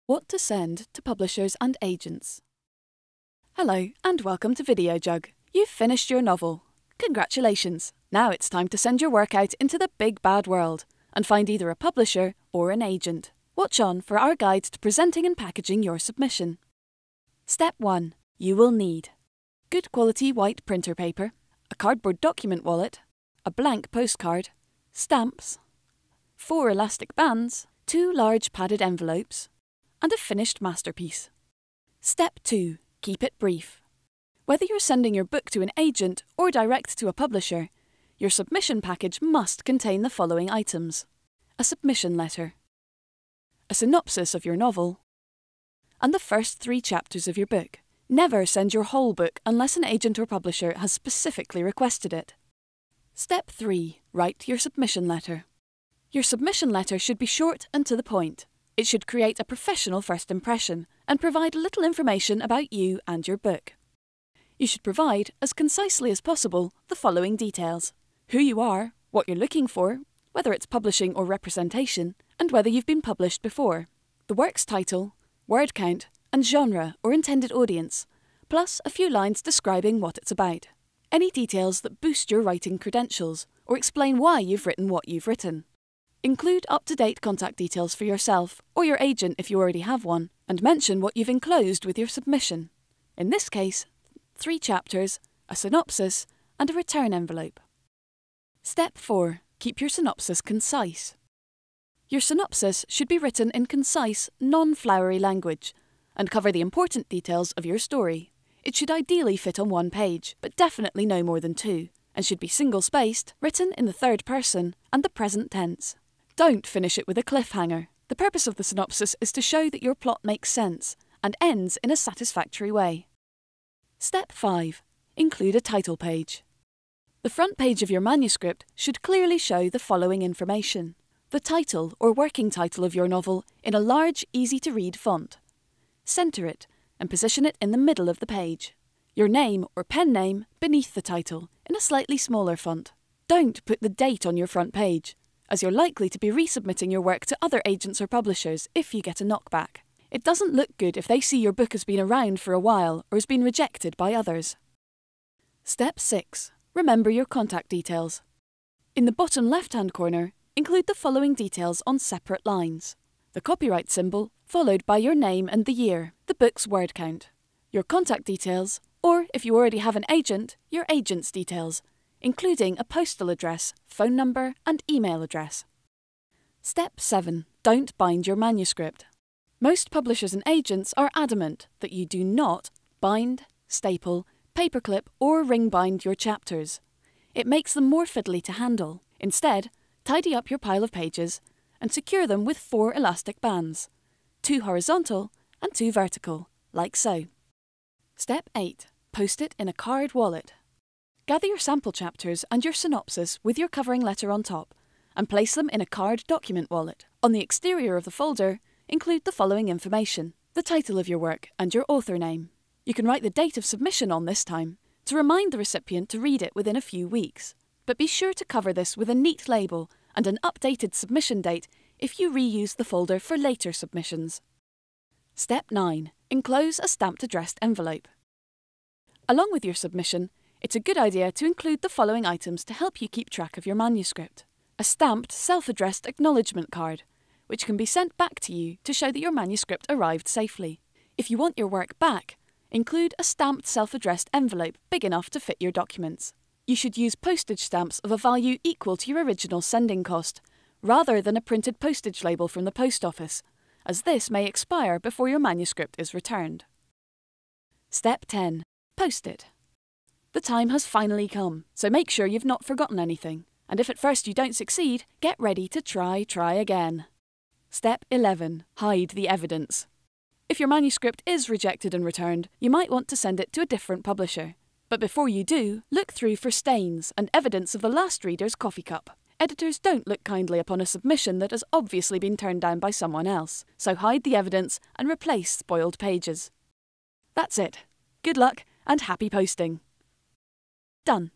What to send to publishers and agents. Hello and welcome to Videojug. You've finished your novel. Congratulations! Now it's time to send your work out into the big bad world and find either a publisher or an agent. Watch on for our guide to presenting and packaging your submission. Step 1. You will need good quality white printer paper, a cardboard document wallet, a blank postcard, stamps, 4 elastic bands, 2 large padded envelopes, and a finished masterpiece. Step 2. Keep it brief. Whether you're sending your book to an agent or direct to a publisher, your submission package must contain the following items: a submission letter, a synopsis of your novel, and the first 3 chapters of your book. Never send your whole book unless an agent or publisher has specifically requested it. Step 3. Write your submission letter. Your submission letter should be short and to the point. It should create a professional first impression and provide little information about you and your book. You should provide, as concisely as possible, the following details: who you are, what you're looking for, whether it's publishing or representation, and whether you've been published before, the work's title, word count, and genre or intended audience, plus a few lines describing what it's about. Any details that boost your writing credentials or explain why you've written what you've written. Include up-to-date contact details for yourself or your agent if you already have one, and mention what you've enclosed with your submission. In this case, 3 chapters, a synopsis, and a return envelope. Step 4. Keep your synopsis concise. Your synopsis should be written in concise, non-flowery language and cover the important details of your story. It should ideally fit on 1 page, but definitely no more than 2, and should be single-spaced, written in the 3rd person and the present tense. Don't finish it with a cliffhanger. The purpose of the synopsis is to show that your plot makes sense and ends in a satisfactory way. Step 5. Include a title page. The front page of your manuscript should clearly show the following information: the title or working title of your novel in a large, easy-to-read font. Centre it and position it in the middle of the page. Your name or pen name beneath the title in a slightly smaller font. Don't put the date on your front page, as you're likely to be resubmitting your work to other agents or publishers if you get a knockback. It doesn't look good if they see your book has been around for a while or has been rejected by others. Step 6. Remember your contact details. In the bottom left-hand corner, include the following details on separate lines: the copyright symbol, followed by your name and the year, the book's word count, your contact details, or if you already have an agent, your agent's details, including a postal address, phone number, and email address. Step 7. Don't bind your manuscript. Most publishers and agents are adamant that you do not bind, staple, paperclip, or ring bind your chapters. It makes them more fiddly to handle. Instead, tidy up your pile of pages and secure them with 4 elastic bands, 2 horizontal and 2 vertical, like so. Step 8. Post it in a card wallet. Gather your sample chapters and your synopsis with your covering letter on top and place them in a card document wallet. On the exterior of the folder, include the following information: the title of your work and your author name. You can write the date of submission on this time to remind the recipient to read it within a few weeks, but be sure to cover this with a neat label and an updated submission date if you reuse the folder for later submissions. Step 9. Enclose a stamped addressed envelope. Along with your submission, it's a good idea to include the following items to help you keep track of your manuscript: a stamped self-addressed acknowledgement card, which can be sent back to you to show that your manuscript arrived safely. If you want your work back, include a stamped self-addressed envelope big enough to fit your documents. You should use postage stamps of a value equal to your original sending cost, rather than a printed postage label from the post office, as this may expire before your manuscript is returned. Step 10. Post it. The time has finally come, so make sure you've not forgotten anything, and if at first you don't succeed, get ready to try again. Step 11. Hide the evidence. If your manuscript is rejected and returned, you might want to send it to a different publisher. But before you do, look through for stains and evidence of the last reader's coffee cup. Editors don't look kindly upon a submission that has obviously been turned down by someone else, so hide the evidence and replace spoiled pages. That's it. Good luck and happy posting. Done.